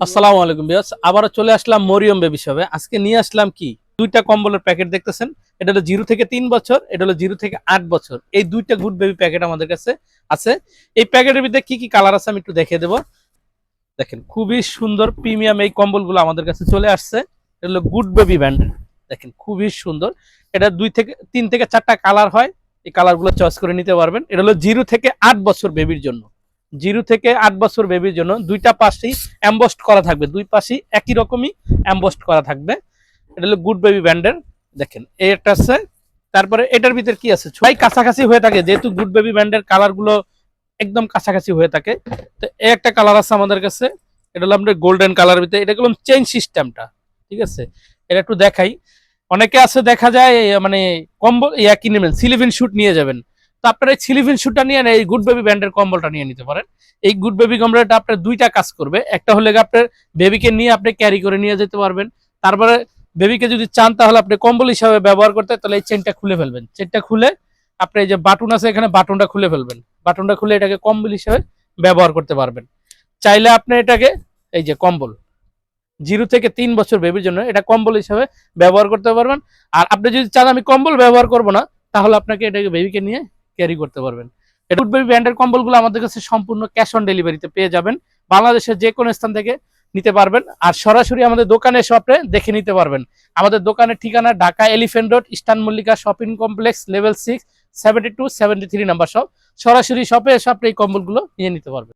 আসসালামু আলাইকুম ভিউয়ার্স, আবারও চলে আসলাম মরিয়ম বেবি শপে। আজকে নিয়ে আসলাম কি দুইটা কম্বলের প্যাকেট দেখতেছেন। এটা হলো 0 থেকে 3 বছর, এটা হলো 0 থেকে 8 বছর। এই দুইটা গুড বেবি প্যাকেট আমাদের কাছে আছে। এই প্যাকেটের ভিতরে কি কি কালার আছে আমি একটু দেখিয়ে দেবো। দেখেন খুবই সুন্দর প্রিমিয়াম এই কম্বলগুলো আমাদের কাছে চলে আসছে। এটা হলো গুড বেবি ব্র্যান্ড। দেখেন খুবই সুন্দর। এটা 3 থেকে 4টা কালার হয়। এই কালারগুলো চয়েস করে নিতে পারবেন। এটা হলো 0 থেকে 8 বছর বেবির জন্য। 0 থেকে 8 বছর বেবির জন্য দুইটা পাশেই এমবসড করা থাকবে, দুই পাশেই একই রকমই এমবসড করা থাকবে। এটা হলো গুড বেবি ব্র্যান্ডের। দেখেন এই একটা আছে। তারপরে এটার ভিতরে কি আছে, সবাই কাছাকাছি হয়ে থাকে, যেহেতু গুড বেবি ব্র্যান্ডের কালারগুলো একদম কাছাকাছি হয়ে থাকে। তো এই একটা কালার আছে আমাদের কাছে। এটা হলো আমাদের গোল্ডেন কালার ভিতরে। এটা হলো চেইন সিস্টেমটা, ঠিক আছে। এটা একটু দেখাই। অনেকে আছে দেখা যায় মানে কম্বল কি নেবেন, সিলিভিন শুট নিয়ে যাবেন। তো আপনারা এই সিলিভিন শুটটা নিয়ে এই গুড বেবি ব্র্যান্ডের কম্বলটা নিয়ে নিতে পারেন। এই গুড বেবি কম্বলটা আপনার দুইটা কাজ করবে। একটা হলে আপনার বেবিকে নিয়ে আপনি ক্যারি করে নিয়ে যেতে পারবেন। তারপরে বেবিকে যদি চান তাহলে আপনি কম্বল হিসাবে ব্যবহার করতে, তাহলে এই চেনটা খুলে ফেলবেন। চেনটা খুলে আপনি এই যে বাটন আছে এখানে বাটনটা খুলে ফেলবেন। বাটনটা খুলে এটাকে কম্বল হিসাবে ব্যবহার করতে পারবেন। চাইলে আপনি এটাকে এই যে কম্বল 0 থেকে 3 বছর বেবির জন্য এটা কম্বল হিসাবে ব্যবহার করতে পারবেন। আর আপনি যদি চান আমি কম্বল ব্যবহার করব না, তাহলে আপনাকে এটাকে বেবিকে নিয়ে ক্যারি করতে পারবেন। এটা গুড বেবি ব্র্যান্ডের কম্বলগুলো আমাদের কাছে সম্পূর্ণ ক্যাশ অন ডেলিভারিতে পেয়ে যাবেন। বাংলাদেশের যে কোনো স্থান থেকে নিতে পারবেন। আর সরাসরি আমাদের দোকানে শপে দেখে নিতে পারবেন। আমাদের দোকানের ঠিকানা Dhaka elephant road, eastern Mallika shopping complex, level 6, 72, 73 number shop. সরাসরি শপে এসে আপনি এই কম্বলগুলো নিয়ে নিতে পারবেন।